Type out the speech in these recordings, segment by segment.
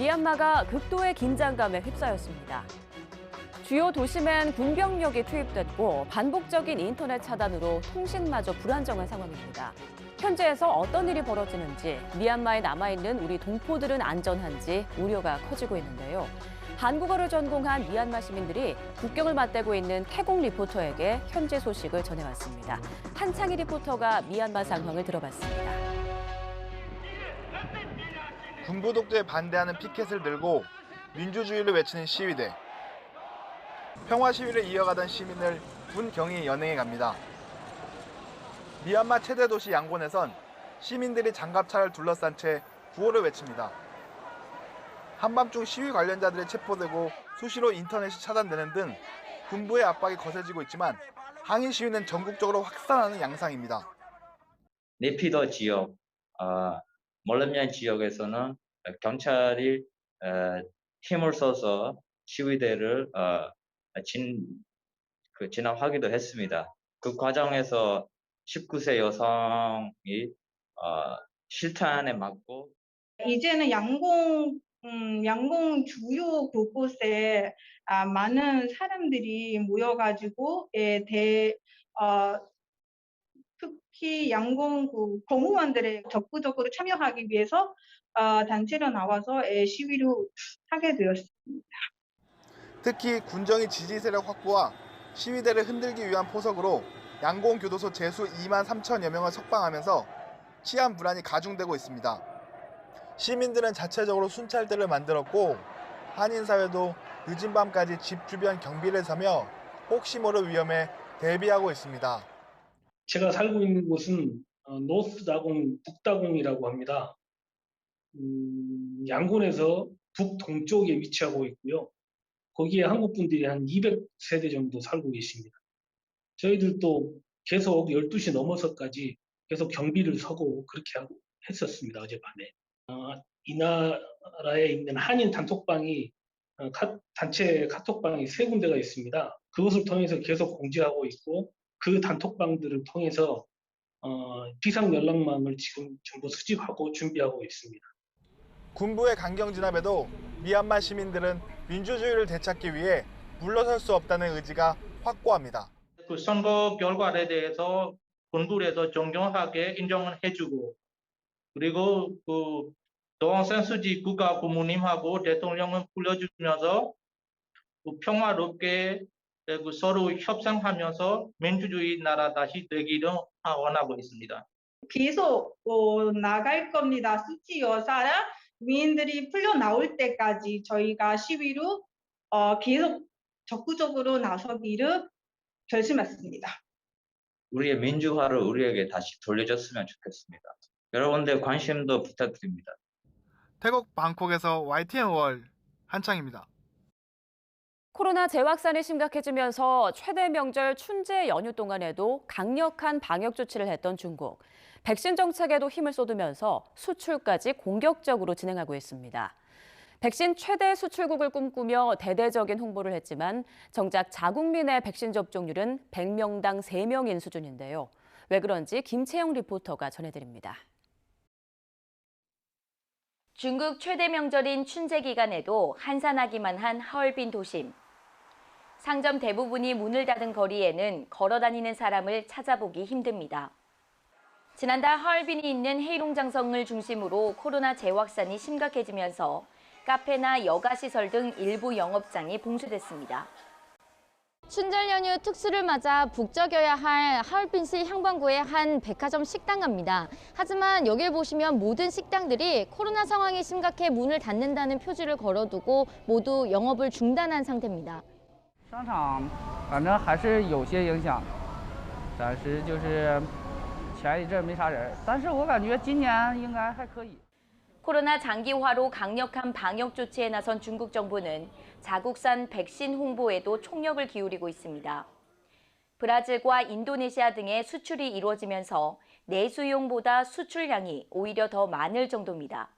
미얀마가 극도의 긴장감에 휩싸였습니다. 주요 도심엔 군병력이 투입됐고 반복적인 인터넷 차단으로 통신마저 불안정한 상황입니다. 현지에서 어떤 일이 벌어지는지, 미얀마에 남아있는 우리 동포들은 안전한지 우려가 커지고 있는데요. 한국어를 전공한 미얀마 시민들이 국경을 맞대고 있는 태국 리포터에게 현지 소식을 전해왔습니다. 한창희 리포터가 미얀마 상황을 들어봤습니다. 군부 독재에 반대하는 피켓을 들고 민주주의를 외치는 시위대. 평화 시위를 이어가던 시민을 군 경이 연행해 갑니다. 미얀마 최대 도시 양곤에선 시민들이 장갑차를 둘러싼 채 구호를 외칩니다. 한밤중 시위 관련자들이 체포되고 수시로 인터넷이 차단되는 등 군부의 압박이 거세지고 있지만 항의 시위는 전국적으로 확산하는 양상입니다. 네피더 지역, 멀름얀 지역에서는 경찰이 힘을 써서 시위대를 진압하기도 했습니다. 그 과정에서 19세 여성이 실탄에 맞고 이제는 양궁 주요 곳곳에 많은 사람들이 모여가지고 특히 양궁 공무원들의 적극적으로 참여하기 위해서 단체로 나와서 시위를 하게 되었습니다. 특히 군정의 지지 세력 확보와 시위대를 흔들기 위한 포석으로 양곤 교도소 재수 2만 3천여 명을 석방하면서 치안 불안이 가중되고 있습니다. 시민들은 자체적으로 순찰대를 만들었고 한인 사회도 늦은 밤까지 집 주변 경비를 서며 혹시 모를 위험에 대비하고 있습니다. 제가 살고 있는 곳은 노스다공, 북다공이라고 합니다. 양곤에서 북동쪽에 위치하고 있고요. 거기에 한국 분들이 한 200세대 정도 살고 계십니다. 저희들도 계속 12시 넘어서까지 계속 경비를 서고 그렇게 하고 했었습니다. 어젯밤에. 이 나라에 있는 한인 단톡방이 단체 카톡방이 3군데가 있습니다. 그것을 통해서 계속 공지하고 있고 그 단톡방들을 통해서 비상 연락망을 지금 전부 수집하고 준비하고 있습니다. 군부의 강경 진압에도 미얀마 시민들은 민주주의를 되찾기 위해 물러설 수 없다는 의지가 확고합니다. 그 선거 결과에 대해서 군부에서 정정하게 인정을 해주고 그리고 그 도엉산수지 국가 고모님하고 대통령을 불러주면서 그 평화롭게 서로 협상하면서 민주주의 나라 다시 되기를 원하고 있습니다. 계속 나갈 겁니다. 수치 여사라 위인들이 풀려 나올 때까지 저희가 시위로 계속 적극적으로 나서기를 결심했습니다. 우리의 민주화를 우리에게 다시 돌려줬으면 좋겠습니다. 여러분들 관심도 부탁드립니다. 태국 방콕에서 YTN-월 한창입니다. 코로나 재확산이 심각해지면서 최대 명절 춘제 연휴 동안에도 강력한 방역 조치를 했던 중국. 백신 정책에도 힘을 쏟으면서 수출까지 공격적으로 진행하고 있습니다. 백신 최대 수출국을 꿈꾸며 대대적인 홍보를 했지만 정작 자국민의 백신 접종률은 100명당 3명인 수준인데요. 왜 그런지 김채영 리포터가 전해드립니다. 중국 최대 명절인 춘제 기간에도 한산하기만 한 하얼빈 도심. 상점 대부분이 문을 닫은 거리에는 걸어다니는 사람을 찾아보기 힘듭니다. 지난달 하얼빈이 있는 헤이룽장성을 중심으로 코로나 재확산이 심각해지면서 카페나 여가시설 등 일부 영업장이 봉쇄됐습니다. 춘절 연휴 특수를 맞아 북적여야 할 하얼빈시 향방구의 한 백화점 식당 갑니다. 하지만 여길 보시면 모든 식당들이 코로나 상황이 심각해 문을 닫는다는 표지를 걸어두고 모두 영업을 중단한 상태입니다. 商场反正还是有些影响，暂时就是前一阵没啥人，但是我感觉今年应该还可以。 코로나 장기화로 강력한 방역 조치에 나선 중국 정부는 자국산 백신 홍보에도 총력을 기울이고 있습니다. 브라질과 인도네시아 등의 수출이 이루어지면서 내수용보다 수출량이 오히려 더 많을 정도입니다.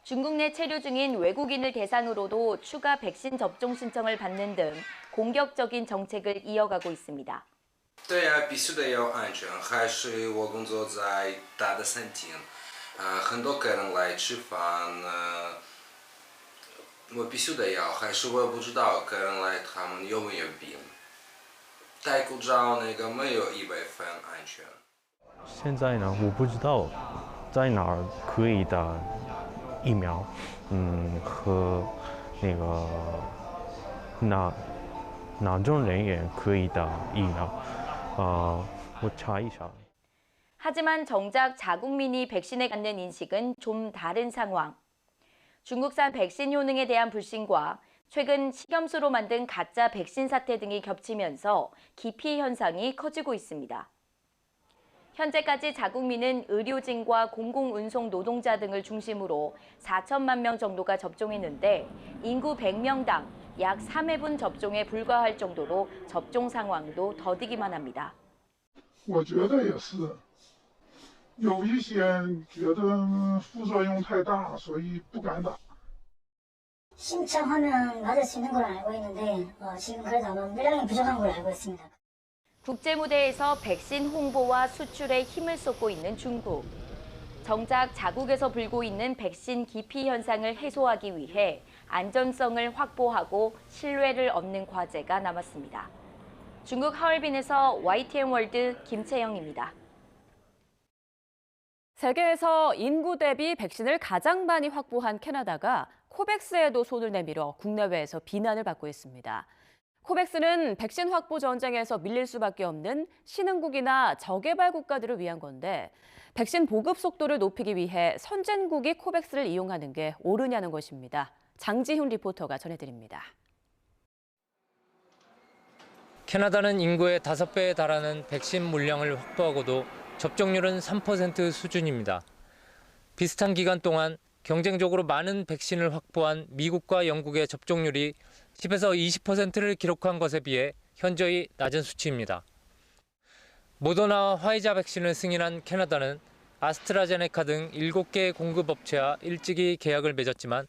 중국 내 체류 중인 외국인을 대상으로도 추가 백신 접종 신청을 받는 등 공격적인 정책을 이어가고 있습니다. 对呀，必须得要安全，还是我工作在大的餐厅，很多客人来吃饭，我必须得要，还是我也不知道个人来他们有没有病。戴口罩那个没有100%安全。现在呢，我不知道在哪儿可以打疫苗，和那个哪种人员可以打疫苗，我查一下。 하지만 정작 자국민이 백신에 갖는 인식은 좀 다른 상황. 중국산 백신 효능에 대한 불신과 최근 식염수로 만든 가짜 백신 사태 등이 겹치면서 기피 현상이 커지고 있습니다. 현재까지 자국민은 의료진과 공공운송 노동자 등을 중심으로 4천만 명 정도가 접종했는데 인구 100명당 약 3회분 접종에 불과할 정도로 접종 상황도 더디기만 합니다. 我觉得也是。 有一些觉得副作用太大，所以不敢打。 신청하면 맞을 수 있는 걸 알고 있는데 지금 그래도 아마 물량이 부족한 걸 알고 있습니다. 국제 무대에서 백신 홍보와 수출에 힘을 쏟고 있는 중국. 정작 자국에서 불고 있는 백신 기피 현상을 해소하기 위해 안전성을 확보하고 신뢰를 얻는 과제가 남았습니다. 중국 하얼빈에서 YTN 월드 김채영입니다. 세계에서 인구 대비 백신을 가장 많이 확보한 캐나다가 코백스에도 손을 내밀어 국내외에서 비난을 받고 있습니다. 코백스는 백신 확보 전쟁에서 밀릴 수밖에 없는 신흥국이나 저개발 국가들을 위한 건데 백신 보급 속도를 높이기 위해 선진국이 코백스를 이용하는 게 옳으냐는 것입니다. 장지훈 리포터가 전해드립니다. 캐나다는 인구의 5배에 달하는 백신 물량을 확보하고도 접종률은 3% 수준입니다. 비슷한 기간 동안 경쟁적으로 많은 백신을 확보한 미국과 영국의 접종률이 10에서 20%를 기록한 것에 비해 현저히 낮은 수치입니다. 모더나와 화이자 백신을 승인한 캐나다는 아스트라제네카 등 7개의 공급업체와 일찍이 계약을 맺었지만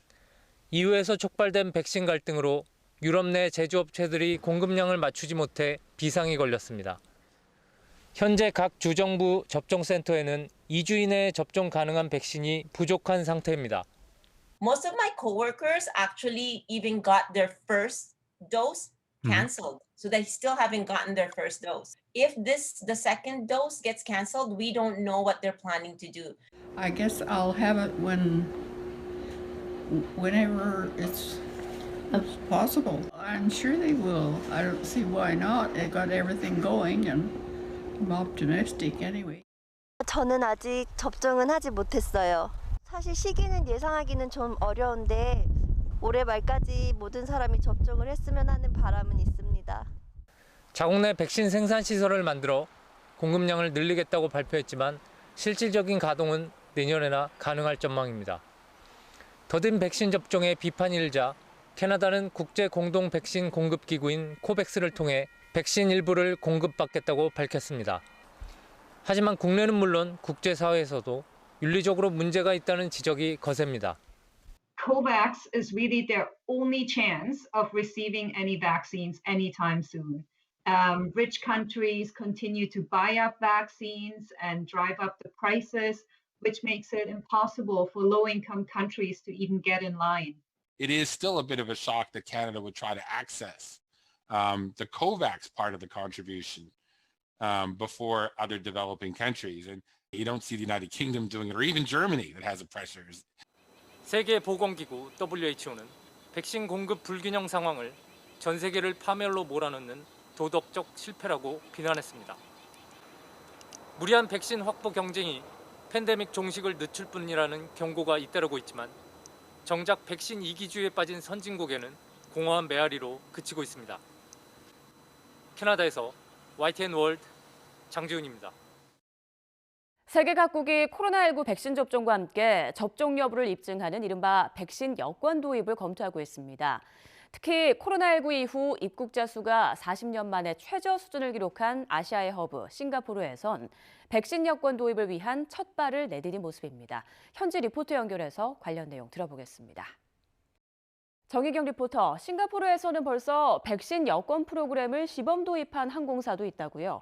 이후에서 촉발된 백신 갈등으로 유럽 내 제조업체들이 공급량을 맞추지 못해 비상이 걸렸습니다. 현재 각 주정부 접종센터에는 2주 이내에 접종 가능한 백신이 부족한 상태입니다. Most of my coworkers actually even got their first dose canceled, so they still haven't gotten their first dose. If the second dose gets canceled, we don't know what they're planning to do. I guess I'll have it whenever it's possible. I'm sure they will. I don't see why not. They got everything going and I'm optimistic anyway. 저는 아직 접종은 하지 못했어요. 사실 시기는 예상하기는 좀 어려운데 올해 말까지 모든 사람이 접종을 했으면 하는 바람은 있습니다. 자국 내 백신 생산 시설을 만들어 공급량을 늘리겠다고 발표했지만 실질적인 가동은 내년에나 가능할 전망입니다. 더딘 백신 접종에 비판이 일자 캐나다는 국제 공동 백신 공급 기구인 코백스를 통해 백신 일부를 공급받겠다고 밝혔습니다. 하지만 국내는 물론 국제사회에서도 윤리적으로 문제가 있다는 지적이 거셉니다. COVAX is really their only chance of receiving any vaccines anytime soon. Rich countries continue to buy up vaccines and drive up the prices, which makes it impossible for low-income countries to even get in line. It is still a bit of a shock that Canada would try to access the COVAX part of the contribution before other developing countries. And you don't see the United Kingdom doing it, or even Germany that has a pressure. 세계보건기구 WHO는 백신 공급 불균형 상황을 전 세계를 파멸로 몰아넣는 도덕적 실패라고 비난했습니다. 무리한 백신 확보 경쟁이 팬데믹 종식을 늦출 뿐이라는 경고가 잇따르고 있지만 정작 백신 이기주의에 빠진 선진국에는 공허한 메아리로 그치고 있습니다. 캐나다에서 YTN 월드 장지훈입니다. 세계 각국이 코로나19 백신 접종과 함께 접종 여부를 입증하는 이른바 백신 여권 도입을 검토하고 있습니다. 특히 코로나19 이후 입국자 수가 40년 만에 최저 수준을 기록한 아시아의 허브 싱가포르에선 백신 여권 도입을 위한 첫 발을 내디딘 모습입니다. 현지 리포터 연결해서 관련 내용 들어보겠습니다. 정희경 리포터, 싱가포르에서는 벌써 백신 여권 프로그램을 시범 도입한 항공사도 있다고요?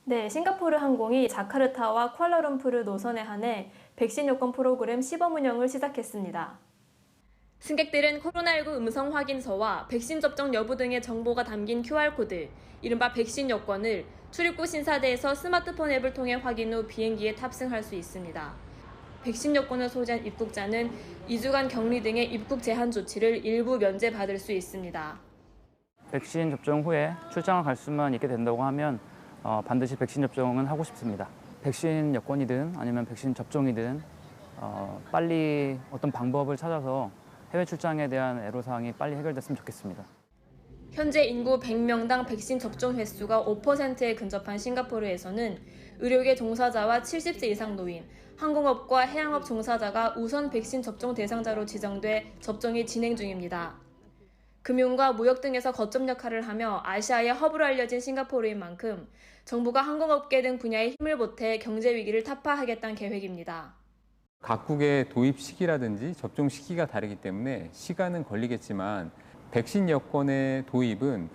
네, 싱가포르 항공이 자카르타와 쿠알라룸푸르 노선에 한해 백신 여권 프로그램 시범 운영을 시작했습니다. 승객들은 코로나19 음성 확인서와 백신 접종 여부 등의 정보가 담긴 QR코드, 이른바 백신 여권을 출입국 신사대에서 스마트폰 앱을 통해 확인 후 비행기에 탑승할 수 있습니다. 백신 여권을 소지한 입국자는 2주간 격리 등의 입국 제한 조치를 일부 면제받을 수 있습니다. 백신 접종 후에 출장을 갈 수만 있게 된다고 하면 반드시 백신 접종은 하고 싶습니다. 백신 여권이든 아니면 백신 접종이든 빨리 어떤 방법을 찾아서 해외 출장에 대한 애로사항이 빨리 해결됐으면 좋겠습니다. 현재 인구 100명당 백신 접종 횟수가 5%에 근접한 싱가포르에서는 의료계 종사자와 70세 이상 노인, 항공업과 해양업 종사자가 우선 백신 접종 대상자로 지정돼 접종이 진행 중입니다. 금융과 무역 등에서 거점 역할을 하며 아시아의 허브로 알려진 싱가포르인 만큼 정부가 항공업계 등 분야에 힘을 보태 경제 위기를 타파하겠다는 계획입니다. 각국의 도입 시기라든지 접종 시기가 다르기 때문에 시간은 걸리겠지만 백신 여권의 도입은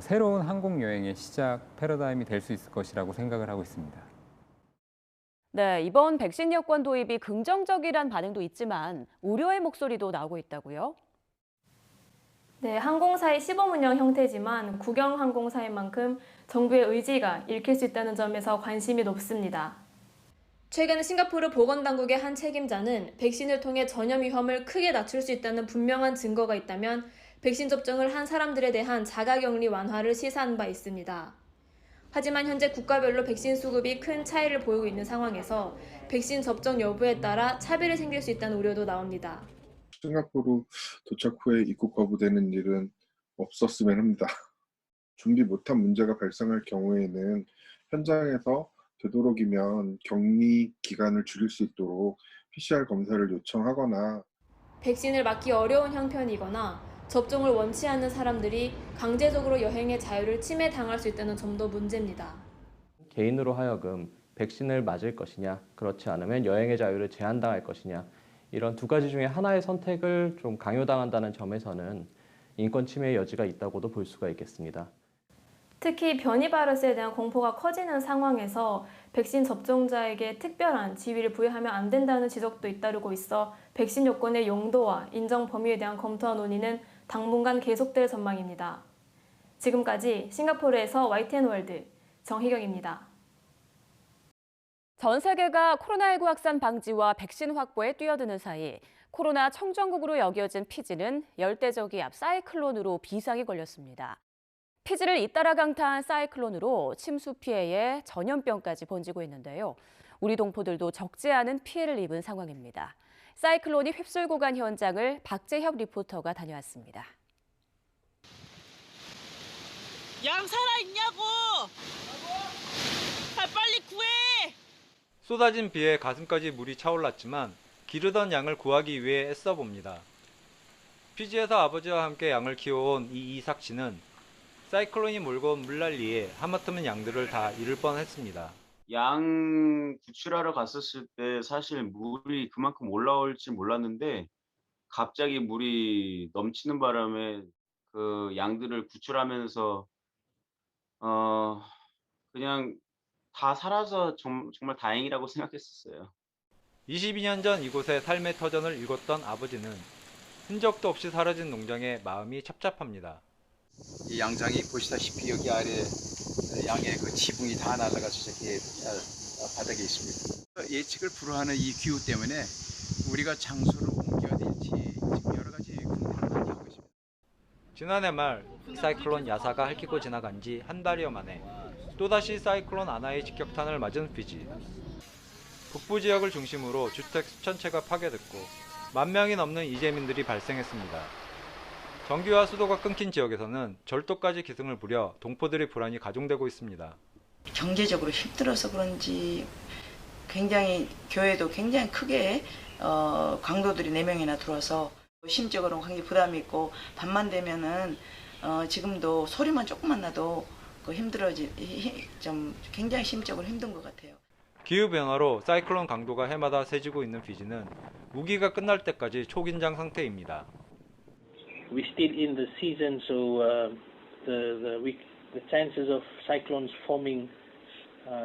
새로운 항공 여행의 시작 패러다임이 될 수 있을 것이라고 생각을 하고 있습니다. 네, 이번 백신 여권 도입이 긍정적이란 반응도 있지만 우려의 목소리도 나오고 있다고요? 네, 항공사의 시범 운영 형태지만 국영 항공사인 만큼 정부의 의지가 읽힐 수 있다는 점에서 관심이 높습니다. 최근 싱가포르 보건당국의 한 책임자는 백신을 통해 전염 위험을 크게 낮출 수 있다는 분명한 증거가 있다면 백신 접종을 한 사람들에 대한 자가격리 완화를 시사한 바 있습니다. 하지만 현재 국가별로 백신 수급이 큰 차이를 보이고 있는 상황에서 백신 접종 여부에 따라 차별이 생길 수 있다는 우려도 나옵니다. 싱가포르 도착 후에 입국 거부되는 일은 없었으면 합니다. 준비 못한 문제가 발생할 경우에는 현장에서 되도록이면 격리 기간을 줄일 수 있도록 PCR 검사를 요청하거나 백신을 맞기 어려운 형편이거나 접종을 원치 않는 사람들이 강제적으로 여행의 자유를 침해당할 수 있다는 점도 문제입니다. 개인으로 하여금 백신을 맞을 것이냐, 그렇지 않으면 여행의 자유를 제한당할 것이냐, 이런 두 가지 중에 하나의 선택을 좀 강요당한다는 점에서는 인권 침해의 여지가 있다고도 볼 수가 있겠습니다. 특히 변이 바이러스에 대한 공포가 커지는 상황에서 백신 접종자에게 특별한 지위를 부여하면 안 된다는 지적도 잇따르고 있어 백신 요건의 용도와 인정 범위에 대한 검토와 논의는 당분간 계속될 전망입니다. 지금까지 싱가포르에서 YTN월드 정희경입니다. 전 세계가 코로나19 확산 방지와 백신 확보에 뛰어드는 사이 코로나 청정국으로 여겨진 피지는 열대저기압 사이클론으로 비상이 걸렸습니다. 피지를 잇따라 강타한 사이클론으로 침수 피해에 전염병까지 번지고 있는데요. 우리 동포들도 적지 않은 피해를 입은 상황입니다. 사이클론이 휩쓸고 간 현장을 박재혁 리포터가 다녀왔습니다. 양 살아있냐고! 빨리 구해! 쏟아진 비에 가슴까지 물이 차올랐지만 기르던 양을 구하기 위해 애써봅니다. 피지에서 아버지와 함께 양을 키워온 이삭 씨는 사이클론이 몰고 온 물난리에 하마터면 양들을 다 잃을 뻔했습니다. 양 구출하러 갔었을 때 사실 물이 그만큼 올라올지 몰랐는데 갑자기 물이 넘치는 바람에 그 양들을 구출하면서 그냥 다 살아서 정말 다행이라고 생각했었어요. 22년 전 이곳에 삶의 터전을 읽었던 아버지는 흔적도 없이 사라진 농장에 마음이 찹찹합니다. 이 양장이 보시다시피 여기 아래 양의 그 지붕이 다 날아가서 저기 바닥에 있습니다. 예측을 불허하는 이 기후 때문에 우리가 장소를 옮겨야 될지 지금 여러 가지 고민을 많이 하고 있습니다. 지난해 말 사이클론 야사가 핥히고 지나간 지 한 달여 만에 또다시 사이클론 아나의 직격탄을 맞은 피지. 북부 지역을 중심으로 주택 수천 채가 파괴됐고 10,000명이 넘는 이재민들이 발생했습니다. 전기와 수도가 끊긴 지역에서는 절도까지 기승을 부려 동포들의 불안이 가중되고 있습니다. 경제적으로 힘들어서 그런지 굉장히 교회도 굉장히 크게 강도들이 4명이나 들어와서 심적으로 굉장히 부담이 있고 밤만 되면은 지금도 소리만 조금만 나도 좀 굉장히 심적으로 힘든 것 같아요. 기후변화로 사이클론 강도가 해마다 세지고 있는 피지는 우기가 끝날 때까지 초긴장 상태입니다. We're still in the season, so the chances of cyclones forming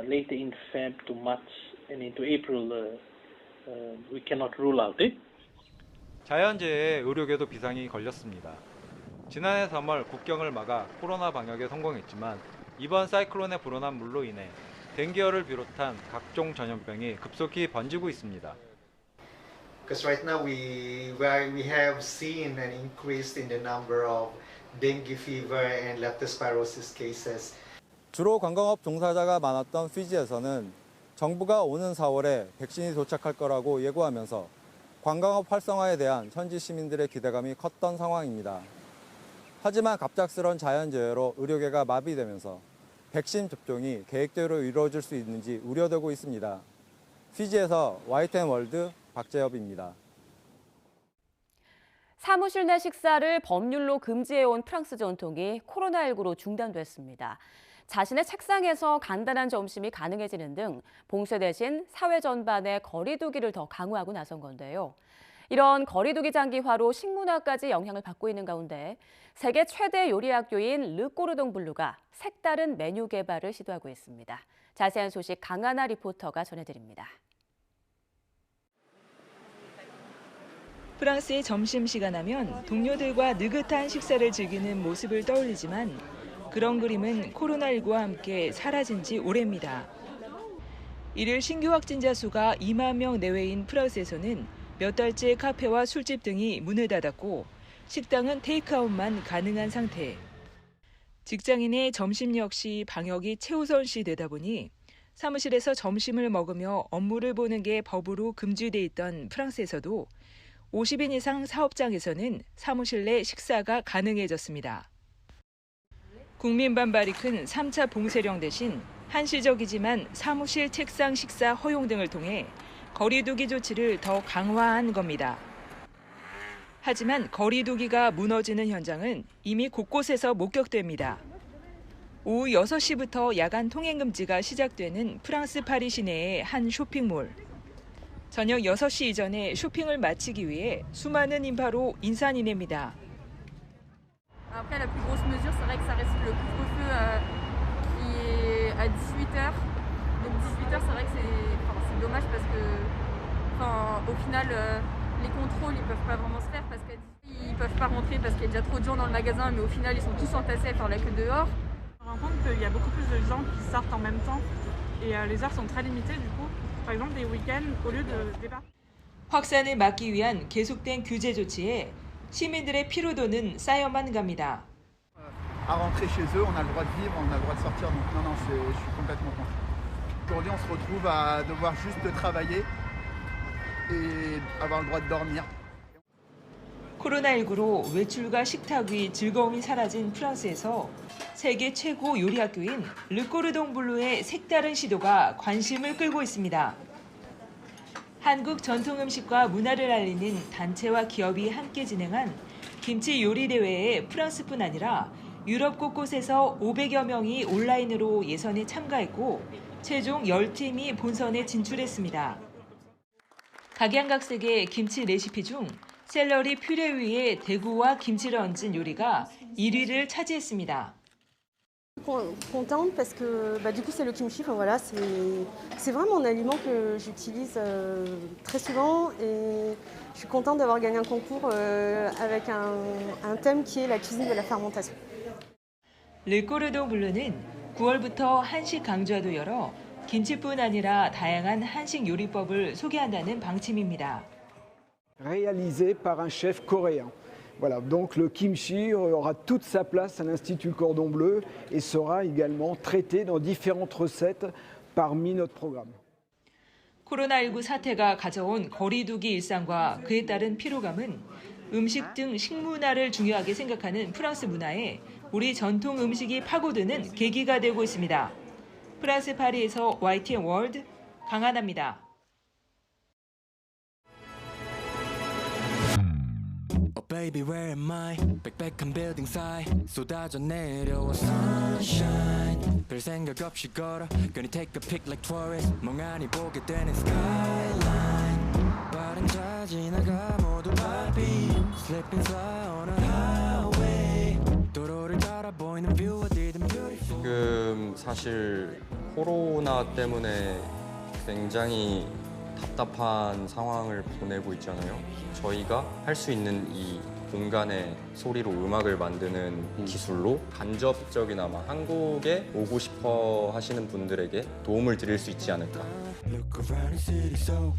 later in Feb to March and into April, we cannot rule out it. 자연재해에 의료계도 비상이 걸렸습니다. 지난해 3월 국경을 막아 코로나 방역에 성공했지만 이번 사이클론의 불어난 물로 인해 댕기열을 비롯한 각종 전염병이 급속히 번지고 있습니다. Because right now we have seen an increase in the number of dengue fever and leptospirosis cases. 주로 관광업 종사자가 많았던 피지에서는 정부가 오는 4월에 백신이 도착할 거라고 예고하면서 관광업 활성화에 대한 현지 시민들의 기대감이 컸던 상황입니다. 하지만 갑작스런 자연재해로 의료계가 마비되면서 백신 접종이 계획대로 이루어질 수 있는지 우려되고 있습니다. 피지에서 YTN월드 박재엽입니다. 사무실 내 식사를 법률로 금지해온 프랑스 전통이 코로나19로 중단됐습니다. 자신의 책상에서 간단한 점심이 가능해지는 등 봉쇄 대신 사회 전반에 거리 두기를 더 강화하고 나선 건데요. 이런 거리 두기 장기화로 식문화까지 영향을 받고 있는 가운데 세계 최대 요리 학교인 르꼬르동 블루가 색다른 메뉴 개발을 시도하고 있습니다. 자세한 소식 강하나 리포터가 전해드립니다. 프랑스의 점심시간 하면 동료들과 느긋한 식사를 즐기는 모습을 떠올리지만 그런 그림은 코로나19와 함께 사라진 지 오래입니다. 일일 신규 확진자 수가 2만 명 내외인 프랑스에서는 몇 달째 카페와 술집 등이 문을 닫았고 식당은 테이크아웃만 가능한 상태. 직장인의 점심 역시 방역이 최우선시 되다 보니 사무실에서 점심을 먹으며 업무를 보는 게 법으로 금지돼 있던 프랑스에서도 50인 이상 사업장에서는 사무실 내 식사가 가능해졌습니다. 국민 반발이 큰 3차 봉쇄령 대신 한시적이지만 사무실 책상 식사 허용 등을 통해 거리 두기 조치를 더 강화한 겁니다. 하지만 거리 두기가 무너지는 현장은 이미 곳곳에서 목격됩니다. 오후 6시부터 야간 통행 금지가 시작되는 프랑스 파리 시내의 한 쇼핑몰. 저녁 6시 이전에 쇼핑을 마치기 위해 수많은 인파로 인산인해입니다. Après, la plus grosse mesure, c'est vrai que ça reste le couvre-feu qui est à 18h. Donc 18h, c'est vrai que c'est dommage parce que, au final, les contrôles, ils peuvent pas vraiment se faire parce qu'ils peuvent pas rentrer parce qu'il y a déjà trop de gens dans le magasin, mais au final, ils sont tous entassés à faire la queue dehors. On rend compte qu'il y a beaucoup plus de gens qui sortent en même temps et les heures sont très limitées du coup. Par exemple, des week-ends au lieu de départ. 확산을 막기 위한 계속된 규제 조치에 시민들의 피로도는 쌓여만 갑니다. À rentrer chez eux, on a le droit de vivre, on a le droit de sortir. Donc non, je suis complètement contre. Aujourd'hui, on se retrouve à devoir juste travailler et avoir le droit de dormir. 코로나19로 외출과 식탁 위 즐거움이 사라진 프랑스에서 세계 최고 요리 학교인 르꼬르동 블루의 색다른 시도가 관심을 끌고 있습니다. 한국 전통 음식과 문화를 알리는 단체와 기업이 함께 진행한 김치 요리 대회에 프랑스뿐 아니라 유럽 곳곳에서 500여 명이 온라인으로 예선에 참가했고 최종 10팀이 본선에 진출했습니다. 각양각색의 김치 레시피 중 샐러리 퓨레 위에 대구와 김치를 얹은 요리가 1위를 차지했습니다. Contente parce que du coup c'est le kimchi. Enfin, voilà, c'est vraiment un aliment que j'utilise très souvent et je suis contente d'avoir gagné un concours avec un thème qui est la cuisine de la fermentation. 르꼬르동 블루는 9월부터 한식 강좌도 열어 김치뿐 아니라 다양한 한식 요리법을 소개한다는 방침입니다. Réalisé par un chef coréen. Voilà, donc le kimchi aura toute sa place à l'Institut Cordon Bleu et sera également traité dans différentes recettes parmi notre programme. 코로나19 사태가 가져온 거리두기 일상과 그에 따른 피로감은 음식 등 식문화를 중요하게 생각하는 프랑스 문화에 우리 전통 음식이 파고드는 계기가 되고 있습니다. 프랑스 파리에서 YTN 월드 강하나입니다. Baby, where am I? 빽빽한 빌딩 사이 쏟아져 내려와 sunshine 별 생각 없이 걸어 괜히 take a pic like tourist 멍하니 보게 되는 skyline 빠른 차 지나가 모두 바비 slipping fly on a highway 도로를 따라 보이는 view 어디든 beautiful 지금 사실 코로나 때문에 굉장히 답답한 상황을 보내고 있잖아요. 저희가 할 수 있는 이 공간의 소리로 음악을 만드는 기술로 간접적이나마 한국에 오고 싶어 하시는 분들에게 도움을 드릴 수 있지 않을까. Look around the city so